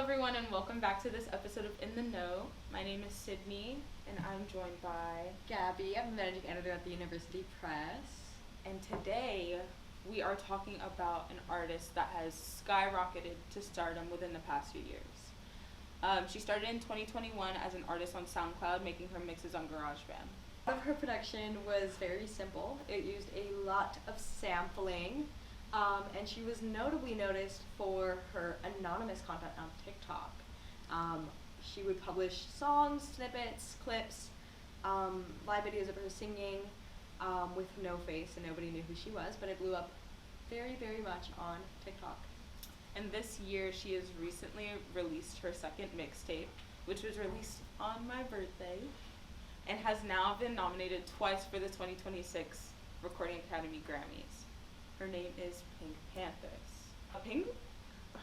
everyone, and welcome back to this episode of In the Know. My name is Sydney, and I'm joined by Gabby. I'm a managing editor at the University Press. And today we are talking about an artist that has skyrocketed to stardom within the past few years. She started in 2021 as an artist on SoundCloud, making her mixes on GarageBand. A lot of her production was very simple. It used a lot of sampling, and she was notably noticed for her anonymous content on TikTok. She would publish songs, snippets, clips, live videos of her singing with no face, and nobody knew who she was, but it blew up very, very much on TikTok. And this year she has recently released her second mixtape, which was released on my birthday, and has now been nominated twice for the 2026 Recording Academy Grammys. Her name is Pink Panthress.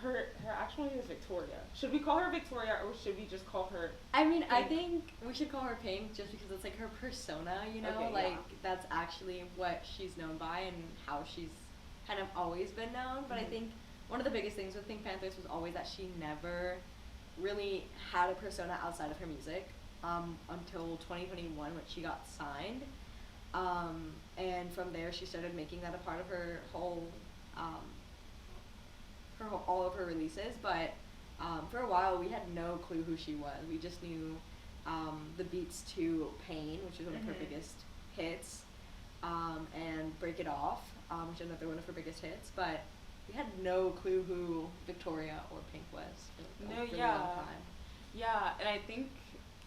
Her actual name is Victoria. Should we call her Victoria, or should we just call her Pink? I Pink? think we should call her Pink just because it's like her persona, you know? Okay, That's actually what she's known by and how she's kind of always been known. But I think one of the biggest things with Pink Pantheress was always that she never really had a persona outside of her music until 2021 when she got signed. And from there she started making that a part of her whole all of her releases, but for a while we had no clue who she was. We just knew the beats to Pain, which is one of her biggest hits, and Break It Off, which is another one of her biggest hits, but we had no clue who Victoria or Pink was for a really long time. Yeah, and I think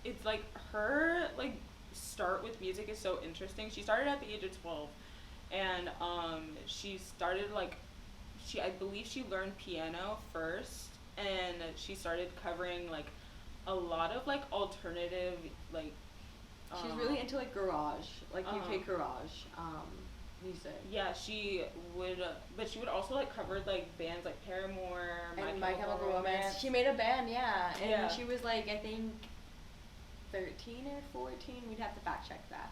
it's like her start with music is so interesting. She started at the age of 12, and she started I believe she learned piano first, and she started covering a lot of alternative she's really into garage, UK garage music. Yeah, she would, but she would also cover bands like Paramore, and My Chemical Romance. She made a band, and she was I think 13 or 14. We'd have to fact check that.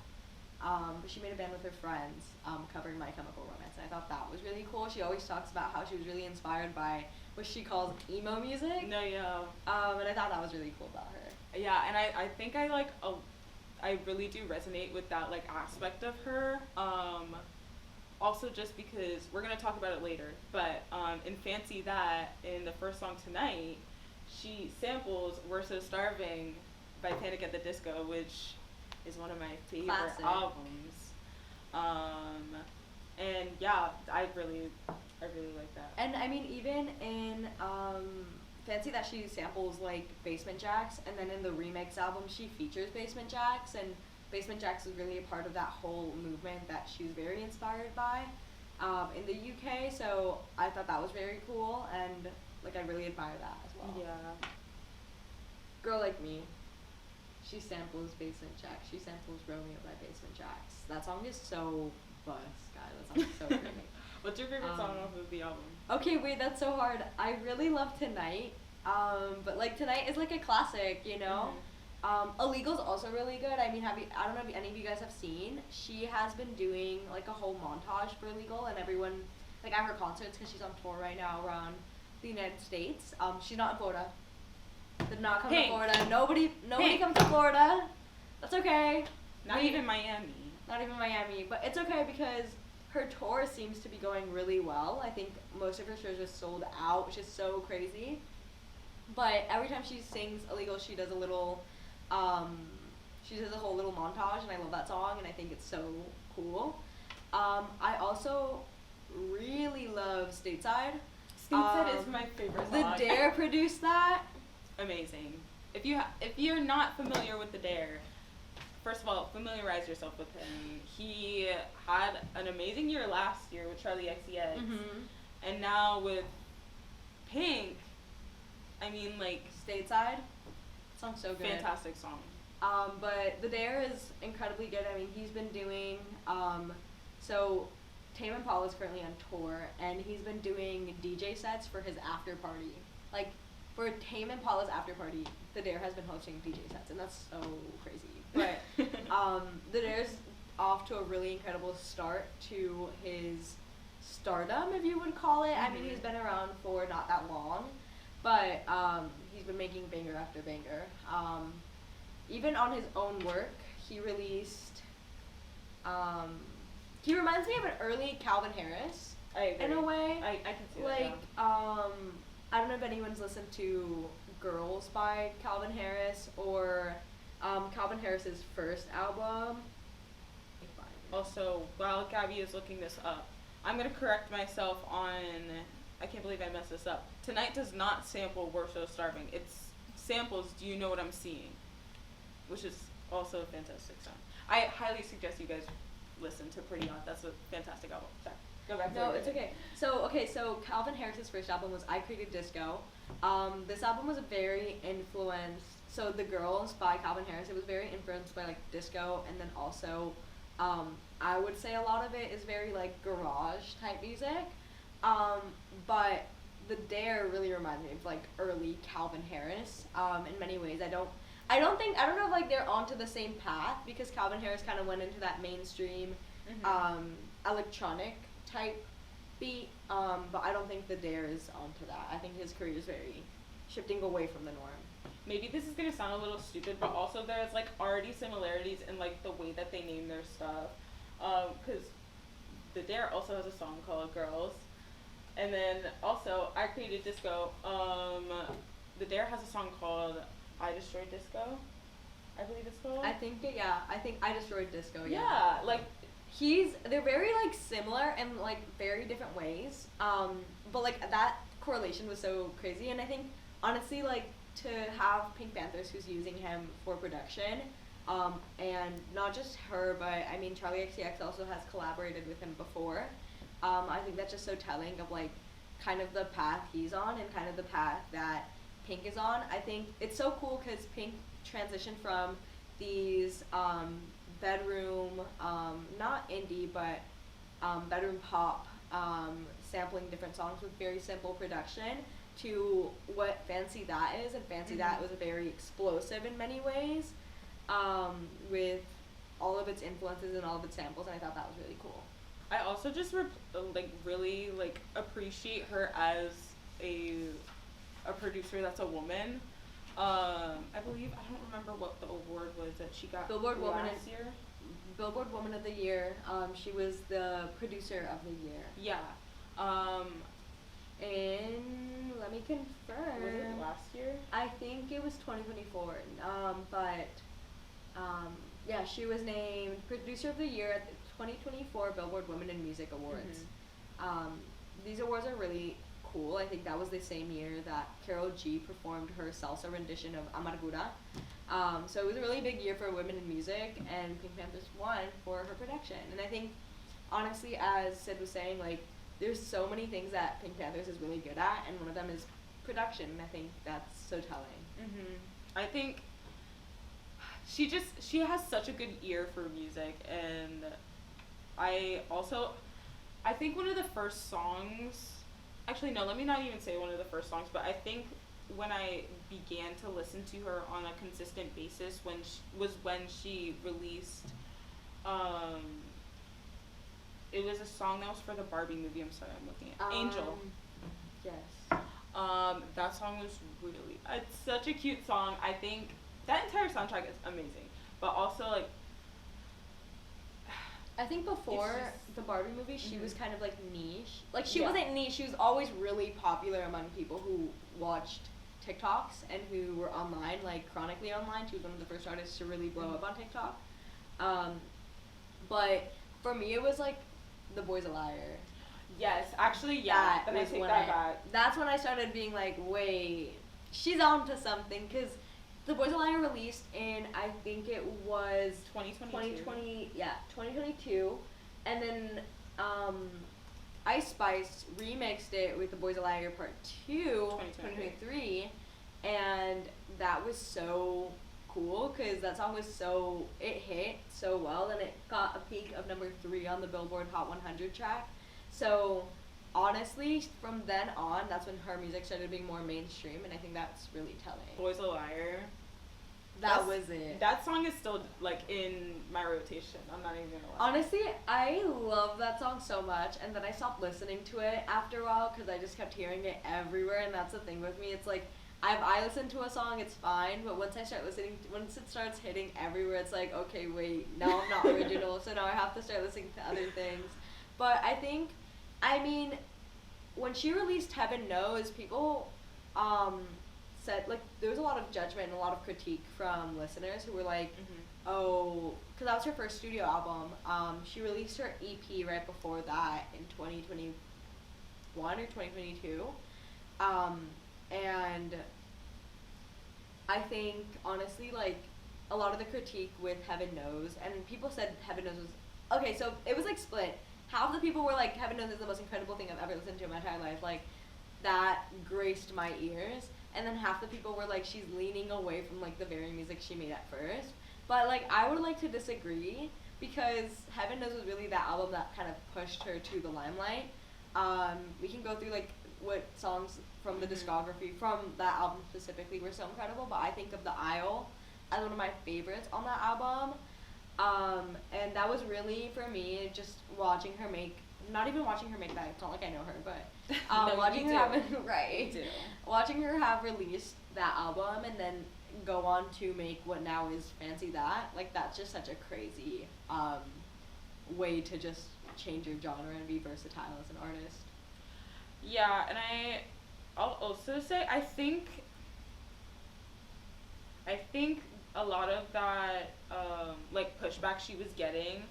But she made a band with her friends covering My Chemical Romance, and I thought that was really cool. She always talks about how she was really inspired by what she calls emo music. No, yeah. And I thought that was really cool about her. Yeah, and I think I really do resonate with that aspect of her. Also just because we're gonna talk about it later, but in Fancy That, in the first song Tonight, she samples We're So Starving by Panic at the Disco, which is one of my favorite Classic. albums. And yeah, I really like that. And I mean, even in Fancy That, she samples Basement Jaxx, and then in the remix album she features Basement Jaxx, and Basement Jaxx is really a part of that whole movement that she's very inspired by in the UK, so I thought that was very cool, and I really admire that as well. Yeah. Girl Like Me, she samples Basement Jaxx. She samples Romeo by Basement Jaxx. That song is so bust, guys. That song is so great. What's your favorite song off of the album? Okay, wait, that's so hard. I really love Tonight, but Tonight is a classic, you know? Illegal's also really good. I mean, I don't know if any of you guys have seen, she has been doing a whole montage for Illegal, and everyone, at her concerts, because she's on tour right now around the United States. She's not in Florida. Did not come to Florida. Nobody comes to Florida. That's okay. Not even Miami. Not even Miami, but it's okay because her tour seems to be going really well. I think most of her shows are sold out, which is so crazy. But every time she sings Illegal, she does a little, she does a whole little montage, and I love that song, and I think it's so cool. I also really love Stateside. Stateside is my favorite song. The Dare produced that. Amazing. If you're not familiar with The Dare, first of all, familiarize yourself with him. He had an amazing year last year with Charlie XCX, and now with Pink. I mean, Stateside. That song's so good. Fantastic song. But The Dare is incredibly good. I mean, he's been doing so Tame Impala is currently on tour, and he's been doing DJ sets for his after party. For Tame Impala's after party, The Dare has been hosting DJ sets, and that's so crazy. But The Dare's off to a really incredible start to his stardom, if you would call it. I mean, he's been around for not that long, but he's been making banger after banger. Even on his own work, he released. He reminds me of an early Calvin Harris. I agree. In a way. I can see like, that. Yeah. I don't know if anyone's listened to Girls by Calvin Harris or Calvin Harris's first album. Also, while Gabby is looking this up, I'm going to correct myself on, I can't believe I messed this up. Tonight does not sample We're So Starving. It samples Do You Know What I'm Seeing, which is also a fantastic song. I highly suggest you guys listen to Pretty Hot. That's a fantastic album. Sorry. Go back to No, it. it's okay. So Calvin Harris's first album was I Created Disco. This album was very influenced. So The Girls by Calvin Harris, it was very influenced by like disco, and then also I would say a lot of it is very like garage type music. But The Dare really reminds me of like early Calvin Harris. In many ways, I don't know if like they're onto the same path, because Calvin Harris kind of went into that mainstream electronic type beat. But I don't think The Dare is onto that. I think his career is very shifting away from the norm. Maybe this is gonna sound a little stupid, but also there's like already similarities in like the way that they name their stuff. Cause The Dare also has a song called Girls, and then also I Created Disco. The Dare has a song called I Destroyed Disco, I believe it's called. I think I Destroyed Disco. Yeah, like they're very like similar in like very different ways. But like that correlation was so crazy, and I think honestly like to have Pink Panthress who's using him for production, and not just her, but I mean Charlie XCX also has collaborated with him before. I think that's just so telling of like kind of the path he's on and kind of the path that Pink is on. I think it's so cool because Pink transitioned from these bedroom, not indie, but bedroom pop, sampling different songs with very simple production, to what Fancy That is, and Fancy That was very explosive in many ways, with all of its influences and all of its samples, and I thought that was really cool. I also just really appreciate her as a producer that's a woman. I believe, I don't remember what the award was that she got Billboard Woman last year. Billboard Woman of the Year. She was the producer of the year. Yeah. And let me confirm. Was it last year? I think it was 2024. Yeah, she was named producer of the year at the 2024 Billboard Women in Music Awards. These awards are really cool. I think that was the same year that Karol G performed her salsa rendition of Amargura. So it was a really big year for women in music, and Pink Pantheress won for her production. And I think, honestly, as Sid was saying, like, there's so many things that Pink Pantheress is really good at, and one of them is production, and I think that's so telling. I think she has such a good ear for music, and I think one of the first songs, actually no, let me not even say one of the first songs, but I think when I began to listen to her on a consistent basis when she released, it was a song that was for the Barbie movie. I'm sorry, I'm looking at Angel. Yes. That song was it's such a cute song. I think that entire soundtrack is amazing, but also like, I think before the Barbie movie, she was kind of like niche. Like she wasn't niche. She was always really popular among people who watched TikToks and who were online, like chronically online. She was one of the first artists to really blow up on TikTok. But for me, it was like The Boy's a Liar. Yes, actually, yeah. Then I take that back. That's when I started being like, wait, she's on to something, because The Boy's a Liar released in, I think it was 2022, and then Ice Spice remixed it with The Boy's a Liar Part 2, 2023, and that was so cool, because that song was it hit so well, and it got a peak of number 3 on the Billboard Hot 100 track. So honestly, from then on, that's when her music started being more mainstream, and I think that's really telling. Boy's a Liar. That was it. That song is still like in my rotation. I'm not even gonna lie. Honestly, I love that song so much, and then I stopped listening to it after a while because I just kept hearing it everywhere, and that's the thing with me. It's like I listen to a song, it's fine, but once it starts hitting everywhere, it's like, okay, wait, now I'm not original, so now I have to start listening to other things. But I mean, when she released Heaven Knows, people said, like, there was a lot of judgment and a lot of critique from listeners who were like, oh, because that was her first studio album. She released her EP right before that in 2021 or 2022. And I think, honestly, like, a lot of the critique with Heaven Knows, and people said Heaven Knows was, okay, so it was, like, split. Half the people were like, Heaven Knows is the most incredible thing I've ever listened to in my entire life. Like, that graced my ears. And then half the people were like, she's leaning away from, like, the very music she made at first. But, like, I would like to disagree, because Heaven Knows was really that album that kind of pushed her to the limelight. We can go through, like, what songs from the discography from that album specifically were so incredible, but I think of The Isle as one of my favorites on that album. And that was really, for me, just watching her make, not even watching her make that, it's not like I know her, but No, watching her have, right, You do. watching her have released that album and then go on to make what now is Fancy That, like, that's just such a crazy way to just change your genre and be versatile as an artist. Yeah, and I'll also say I think a lot of that like pushback she was getting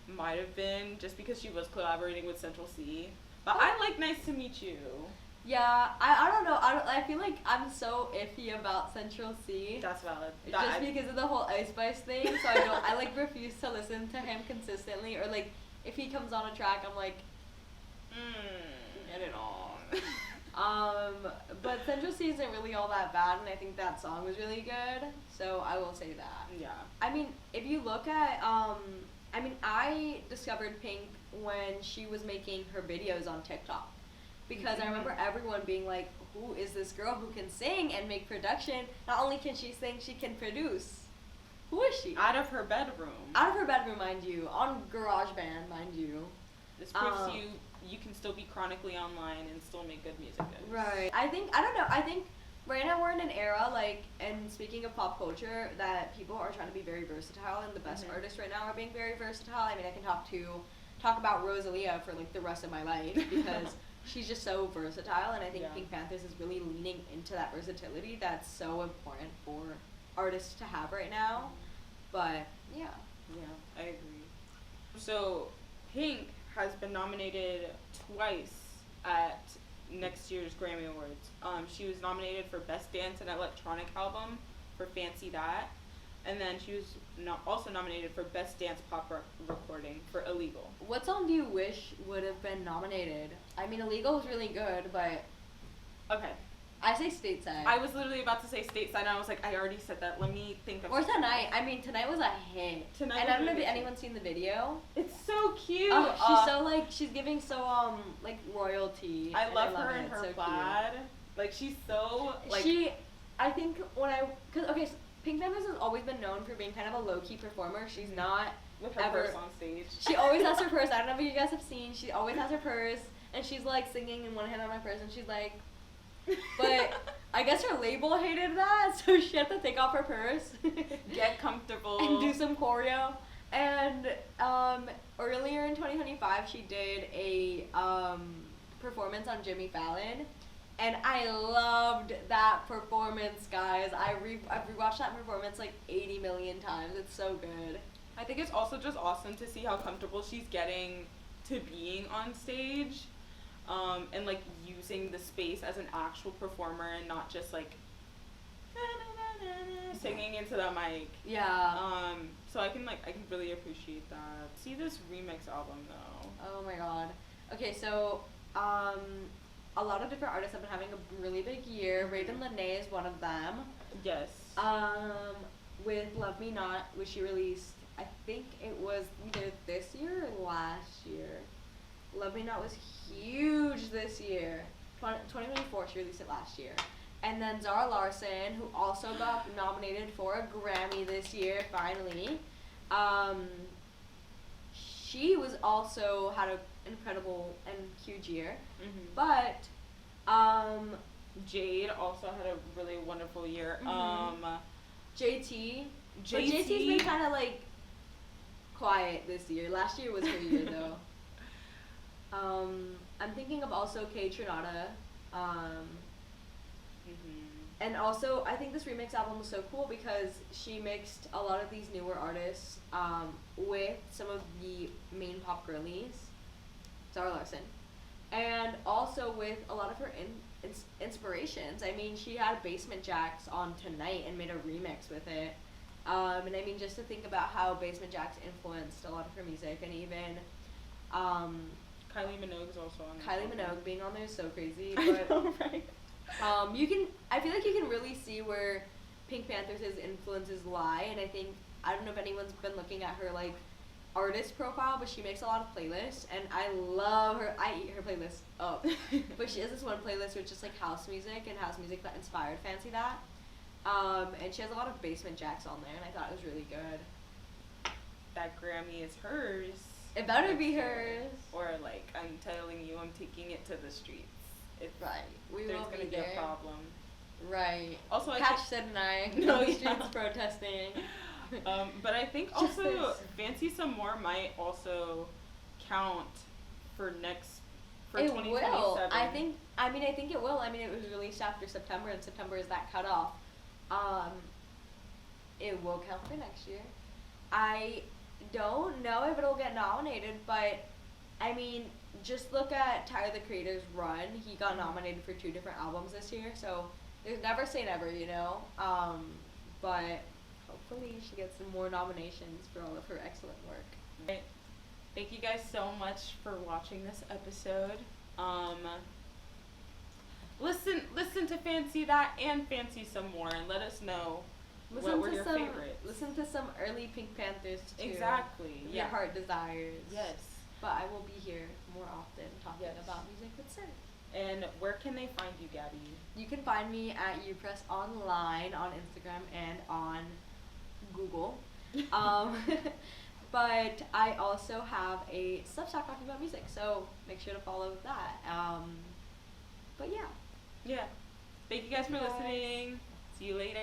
might have been just because she was collaborating with Central C. But I like Nice to Meet You. Yeah, I don't know. I feel like I'm so iffy about Central C. That's valid. Just because of the whole Ice Spice thing, so I like refuse to listen to him consistently, or like if he comes on a track, I'm like, get it on. But Central C isn't really all that bad, and I think that song was really good, so I will say that. Yeah. I mean, if you look at, I discovered Pink when she was making her videos on TikTok. Because I remember everyone being like, who is this girl who can sing and make production? Not only can she sing, she can produce. Who is she? Out of her bedroom. Out of her bedroom, mind you. On GarageBand, mind you. This proves you can still be chronically online and still make good music. Right. I don't know, I think right now we're in an era, like, and speaking of pop culture, that people are trying to be very versatile, and the best artists right now are being very versatile. I mean, I can talk about Rosalia for, like, the rest of my life, because she's just so versatile, and I think Pink Panthress is really leaning into that versatility that's so important for artists to have right now. But, yeah. Yeah, I agree. So, Pink has been nominated twice at next year's Grammy Awards. She was nominated for Best Dance and Electronic Album for Fancy That, and then she was also nominated for Best Dance Pop Recording for Illegal. What song do you wish would have been nominated? I mean, Illegal was really good, but... Okay. I say Stateside. I was literally about to say Stateside, and I was like, I already said that. Let me think of Or Tonight. I mean, Tonight was a hit. Tonight and was I don't know if really anyone's seen the video. It's so cute. Oh, she's so, like, she's giving so, like, royalty. I love her in her so plaid. Cute. Like, she's so, like... I think because, okay, so Pink Pantheress has always been known for being kind of a low-key performer. She's not with her purse on stage. She always has her purse. I don't know if you guys have seen. She always has her purse, and she's, like, singing in one hand on my purse, and she's like... But I guess her label hated that, so she had to take off her purse. Get comfortable. And do some choreo. And earlier in 2025, she did a performance on Jimmy Fallon. And I loved that performance, guys. I've rewatched that performance like 80 million times. It's so good. I think it's also just awesome to see how comfortable she's getting to being on stage. And like using the space as an actual performer and not just like singing into the mic. Yeah. So I can really appreciate that. See this remix album though. Oh my god. Okay, so a lot of different artists have been having a really big year. Raven Lenae is one of them. Yes. With Love Me Not, which she released, I think it was either this year or last year. Love Me Not was huge this year. 2024, she released it last year. And then Zara Larsson, who also got nominated for a Grammy this year, finally. She was also had an incredible and huge year. Mm-hmm. But Jade also had a really wonderful year. JT. But JT. JT's been kind of like quiet this year. Last year was her year though. I'm thinking of also Kay Trinata. And also, I think this remix album was so cool because she mixed a lot of these newer artists with some of the main pop girlies, Zara Larson, and also with a lot of her inspirations. I mean, she had Basement Jaxx on Tonight and made a remix with it. And I mean, just to think about how Basement Jaxx influenced a lot of her music, and even Kylie Minogue's also on Kylie Minogue being on there is so crazy. But I know, right? I feel like you can really see where Pink Pantheress' influences lie, and I don't know if anyone's been looking at her like artist profile, but she makes a lot of playlists, and I love her. I eat her playlist up. But she has this one playlist with just like house music and house music that inspired Fancy That. And she has a lot of Basement Jaxx on there, and I thought it was really good. That Grammy is hers. It better be hers. Or like, I'm telling you, I'm taking it to the streets. Right. There's gonna be a problem. Right. Also, Catch said and I. No, No streets protesting. But I think also Justice. Fancy Some More might also count for It 2027. will. I think it will. I mean, it was released after September, and September is that cutoff. It will count for next year. I don't know if it'll get nominated, but I mean, just look at Tyler the Creator's run. He got nominated for 2 different albums this year, so there's never say never, you know. But hopefully she gets some more nominations for all of her excellent work. Right. Thank you guys so much for watching this episode. Listen to Fancy That and Fancy Some More, and let us know what were your favorites. Listen to some early Pink Panthers too. Exactly. Your heart desires. Yes. But I will be here more often talking Yes. about music with Sir. And where can they find you, Gabby? You can find me at UPress Online on Instagram and on Google. But I also have a Substack talking about music, so make sure to follow that. But yeah. Yeah. Thank you guys for listening. See you later.